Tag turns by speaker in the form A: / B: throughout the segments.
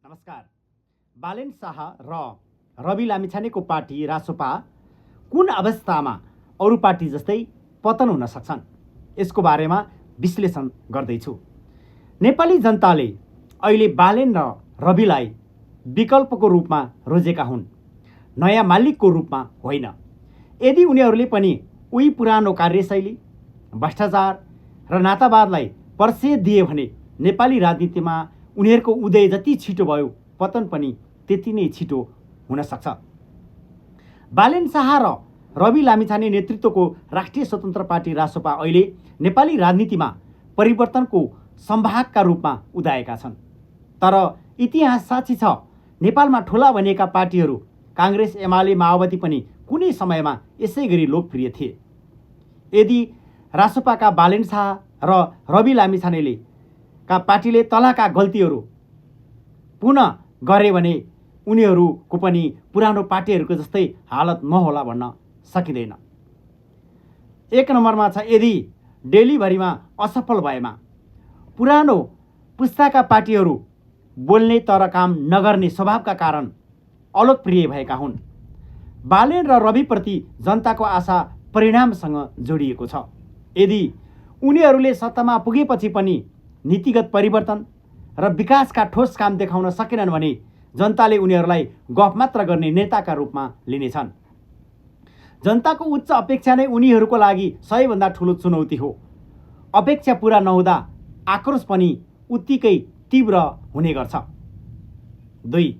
A: नमस्कार। बालेन शाह र रवि लामिछानेको पार्टी रासोपा कुन अवस्थामा अरू पार्टी जस्तै पतन हुन सक्छन्, यसको बारेमा विश्लेषण गर्दैछु। नेपाली जनताले अहिले बालेन र रविलाई विकल्पको रूपमा रोजेका हुन्, नयाँ मालिकको रूपमा होइन। यदि उनीहरूले पनि उही पुरानो कार्यशैली, भ्रष्टाचार र नातावादलाई पर्से दिए भने नेपाली राजनीतिमा उनीहरूको उदय जति छिटो भयो, पतन पनि त्यति नै छिटो हुन सक्छ। बालेन शाह र रवि लामिछाने नेतृत्वको राष्ट्रिय स्वतन्त्र पार्टी रासोपा अहिले नेपाली राजनीतिमा परिवर्तनको संवाहकका रूपमा उदाएका छन्। तर इतिहास साक्षी छ, नेपालमा ठुला भनिएका पार्टीहरू काङ्ग्रेस, एमाले, माओवादी पनि कुनै समयमा यसै गरी लोकप्रिय थिए। यदि रासोपाका बालेन शाह र रवि लामिछानेले का पार्टीले तलका गल्तीहरू पुनः गरे भने उनीहरूको पनि पुरानो पार्टीहरूको जस्तै हालत नहोला भन्न सकिँदैन। एक नम्बरमा छ, यदि डेलीभरिमा असफल भएमा पुरानो पुस्ताका पार्टीहरू बोल्ने तर काम नगर्ने स्वभावका कारण अलोकप्रिय भएका हुन्। बालेन र रविप्रति जनताको आशा परिणामसँग जोडिएको छ। यदि उनीहरूले सत्तामा पुगेपछि पनि नीतिगत परिवर्तन र विकासका ठोस काम देखाउन सकेनन् भने जनताले उनीहरूलाई गफ मात्र गर्ने नेताका रूपमा लिनेछन्। जनताको उच्च अपेक्षा नै उनीहरूको लागि सबैभन्दा ठुलो चुनौती हो। अपेक्षा पुरा नहुँदा आक्रोश पनि उत्तिकै तीव्र हुने गर्छ। 2.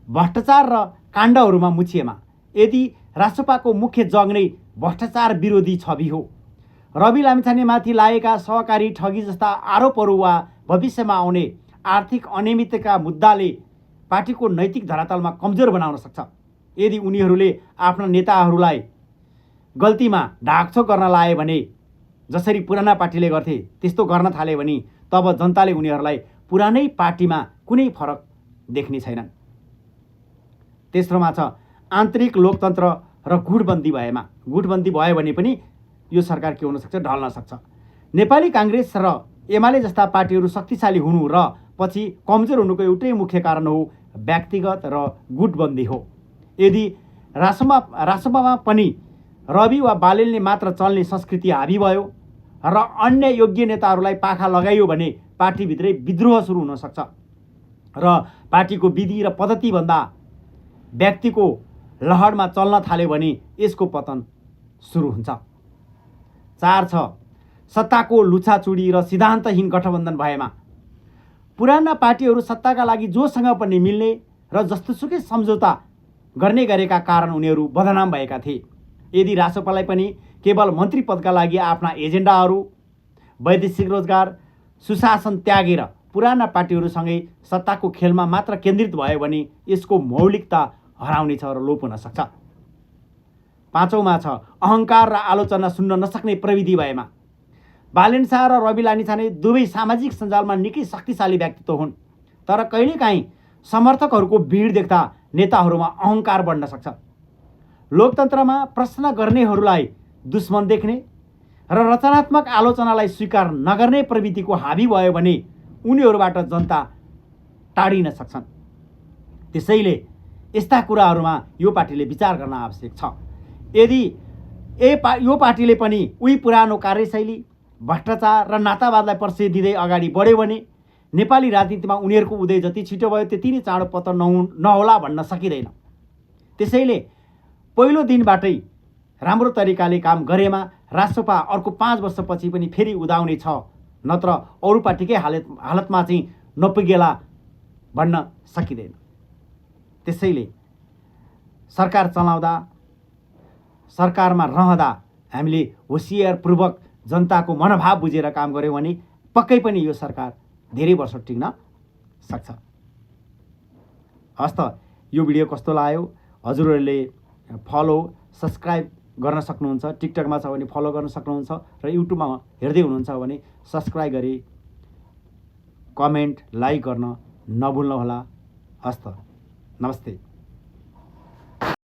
A: भ्रष्टाचार र काण्डहरूमा मुछिएमा यदि रासोपाको मुख्य जग नै भ्रष्टाचार विरोधी छवि हो, रवि लामिछानेमाथि लागेका सहकारी ठगी जस्ता आरोपहरू वा भविष्यमा आउने आर्थिक अनियमितताका मुद्दाले पार्टीको नैतिक धरातलमा कमजोर बनाउन सक्छ। यदि उनीहरूले आफ्ना नेताहरूलाई गल्तीमा ढाकछोप गर्न लाए भने, जसरी पुराना पार्टीले गर्थे त्यस्तो गर्न थाले भने तब जनताले उनीहरूलाई पुरानै पार्टीमा कुनै फरक देख्ने छैनन्। तेस्रोमा छ, आन्तरिक लोकतन्त्र र गुटबन्दी भयो भने पनि यो सरकार के हुन सक्छ, ढल्न सक्छ। नेपाली काङ्ग्रेस र एमाले जस्ता पार्टीहरू शक्तिशाली हुनु र पछि कमजोर हुनुको एउटै मुख्य कारण हो व्यक्तिगत र गुटबन्दी हो। यदि रासोपामा पनि रवि वा बालेनले मात्र चल्ने संस्कृति हावी भयो र अन्य योग्य नेताहरूलाई पाखा लगाइयो भने पार्टीभित्रै विद्रोह सुरु हुन सक्छ र पार्टीको विधि र पद्धतिभन्दा व्यक्तिको लहरमा चल्न थाल्यो भने यसको पतन सुरु हुन्छ। 4 छ, सत्ताको लुछाचुडी र सिद्धान्तहीन गठबन्धन भएमा पुराना पार्टीहरू सत्ताका लागि जोसँग पनि मिल्ने र जस्तोसुकै सम्झौता गर्ने गरेका कारण उनीहरू बदनाम भएका थिए। यदि रासोपालाई पनि केवल मन्त्री पदका लागि आफ्ना एजेन्डाहरू, वैदेशिक रोजगार, सुशासन त्यागेर पुराना पार्टीहरूसँगै सत्ताको खेलमा मात्र केन्द्रित भयो भने यसको मौलिकता हराउनेछ र लोप हुन सक्छ। 5औँमा छ, अहङ्कार र आलोचना सुन्न नसक्ने प्रविधि भएमा बालेन शाह र रवि लामिछाने दुवै सामाजिक सञ्जालमा निकै शक्तिशाली व्यक्तित्व हुन्, तर कहिलेकाहीँ समर्थकहरूको भिड देख्दा नेताहरूमा अहङ्कार बढ्न सक्छ। लोकतन्त्रमा प्रश्न गर्नेहरूलाई दुश्मन देख्ने र रचनात्मक आलोचनालाई स्वीकार नगर्ने प्रवृत्तिको हावी भयो भने उनीहरूबाट जनता टाढिन सक्छन्। त्यसैले यस्ता कुराहरूमा यो पार्टीले विचार गर्न आवश्यक छ। यदि यो पार्टीले पनि उही पुरानो कार्यशैली, भ्रष्टाचार र नातावादलाई पर्से दिँदै अगाडि बढ्यो भने नेपाली राजनीतिमा उनीहरूको उदय जति छिटो भयो त्यति नै चाँडो पतन नहोला भन्न सकिँदैन। त्यसैले पहिलो दिनबाटै राम्रो तरिकाले काम गरेमा रासोपा अर्को 5 वर्षपछि पनि फेरि उदाउने छ, नत्र अरू पार्टीकै हालतमा चाहिँ नपुगेला भन्न सकिँदैन। त्यसैले सरकार चलाउँदा, सरकारमा रहँदा हामीले होसियारपूर्वक जनताको मनोभाव बुझेर काम गऱ्यौँ भने पक्कै पनि यो सरकार धेरै वर्ष टिक्न सक्छ। हस् त, यो भिडियो कस्तो लाग्यो? हजुरहरूले फलो, सब्सक्राइब गर्न सक्नुहुन्छ। टिकटकमा छ भने फलो गर्न सक्नुहुन्छ र युट्युबमा हेर्दै हुनुहुन्छ भने सब्सक्राइब गरी कमेन्ट, लाइक गर्न नभुल्नुहोला। हस् त, नमस्ते।